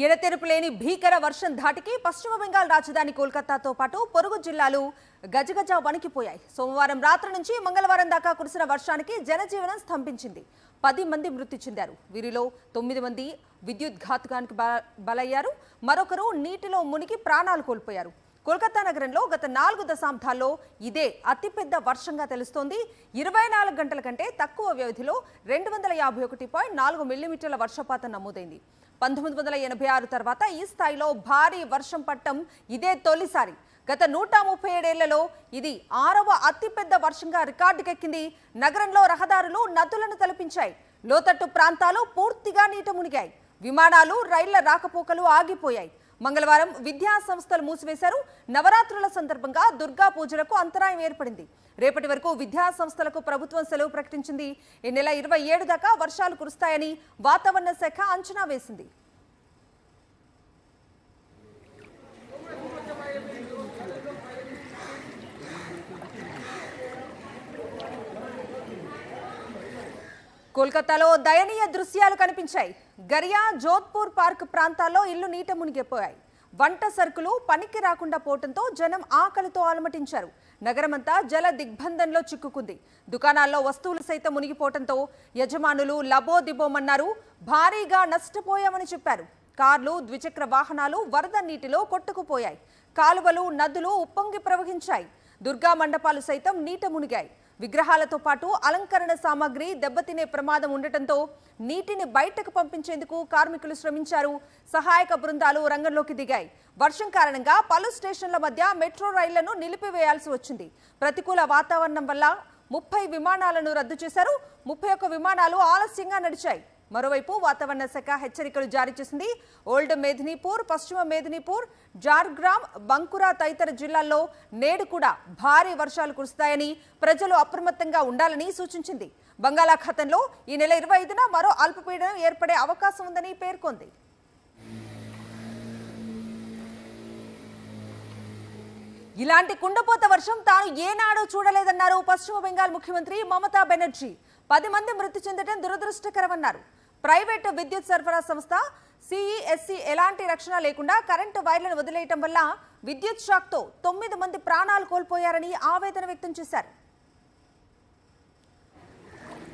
ఎడతెరుపులేని భీకర వర్షం ధాటికి పశ్చిమ బెంగాల్ రాజధాని కోల్కతాతో పాటు పొరుగు జిల్లాలు గజగజ వణికిపోయాయి. సోమవారం రాత్రి నుంచి మంగళవారం దాకా కురిసిన వర్షానికి జనజీవనం స్తంభించింది. 10 మంది మృతి చెందారు. వీరిలో 9 మంది విద్యుత్ ఘాతుకానికి బలయ్యారు. మరొకరు నీటిలో మునిగి ప్రాణాలు కోల్పోయారు. కోల్కతా నగరంలో గత 4 దశాబ్దాల్లో ఇదే అతిపెద్ద వర్షంగా తెలుస్తోంది. 24 గంటల కంటే తక్కువ వ్యవధిలో 251.4 మిల్లీమీటర్ల వర్షపాతం నమోదైంది. 1986 తర్వాత ఈ స్థాయిలో భారీ వర్షం పట్టం ఇదే తొలిసారి. గత 137 ఏళ్లలో ఇది 6వ అతిపెద్ద వర్షంగా రికార్డుకెక్కింది. నగరంలో రహదారులు నదులను తలపించాయి. లోతట్టు ప్రాంతాలు పూర్తిగా నీట మునిగాయి. విమానాలు, రైళ్ల రాకపోకలు ఆగిపోయాయి. మంగళవారం విద్యా సంస్థలు మూసివేశారు. నవరాత్రుల సందర్భంగా దుర్గా పూజలకు అంతరాయం ఏర్పడింది. రేపటి వరకు విద్యా సంస్థలకు ప్రభుత్వం సెలవు ప్రకటించింది. ఈ నెల 27 దాకా వర్షాలు కురుస్తాయని వాతావరణ శాఖ అంచనా వేసింది. కోల్కతాలో దయనీయ దృశ్యాలు కనిపించాయి. గరియా, జోధ్పూర్ పార్క్ ప్రాంతాల్లో ఇళ్లు నీట మునిగిపోయాయి. వంట సరుకులు పనికి రాకుండా పోవడంతో జనం ఆకలితో అలమటించారు. నగరమంతా జల దిగ్బంధంలో చిక్కుకుంది. దుకాణాల్లో వస్తువులు సైతం మునిగిపోవడంతో యజమానులు లబోదిబోమన్నారు. భారీగా నష్టపోయామని చెప్పారు. కార్లు, ద్విచక్ర వాహనాలు వరద నీటిలో కొట్టుకుపోయాయి. కాలువలు, నదులు ఉప్పొంగి ప్రవహించాయి. దుర్గా మండపాలు సైతం నీట మునిగాయి. విగ్రహాలతో పాటు అలంకరణ సామాగ్రి దెబ్బతినే ప్రమాదం ఉండటంతో నీటిని బయటకు పంపించేందుకు కార్మికులు శ్రమించారు. సహాయక బృందాలు రంగంలోకి దిగాయి. వర్షం కారణంగా పలు స్టేషన్ల మధ్య మెట్రో రైళ్లను నిలిపివేయాల్సి వచ్చింది. ప్రతికూల వాతావరణం వల్ల 30 విమానాలను రద్దు చేశారు. 31 విమానాలు ఆలస్యంగా నడిచాయి. మరోవైపు వాతావరణ శాఖ హెచ్చరికలు జారీ చేసింది. ఓల్డ్ మేదినీపూర్, పశ్చిమ మేదినీపూర్, జార్గ్రామ్, బంకురా తదితర జిల్లాల్లో నేడు కూడా భారీ వర్షాలు కురుస్తాయని, ప్రజలు అప్రమత్తంగా ఉండాలని సూచించింది. బంగాళాఖాతంలో ఈ నెల 25న మరో అల్పపీడనం ఏర్పడే అవకాశం ఉందని పేర్కొంది. ఇలాంటి కుండపోత వర్షం తాను ఏనాడూ చూడలేదన్నారు పశ్చిమ బెంగాల్ ముఖ్యమంత్రి మమతా బెనర్జీ. 10 మంది మృతి చెందడం దురదృష్టకరమన్నారు. ప్రైవేటు విద్యుత్ సరఫరా సంస్థ సిఈఎస్సి ఎలాంటి రక్షణ లేకుండా కరెంటు వైర్లను వదిలేయటం వల్ల విద్యుత్ షాక్తో 9 మంది ప్రాణాలు కోల్పోయారని ఆవేదన వ్యక్తం చేశారు.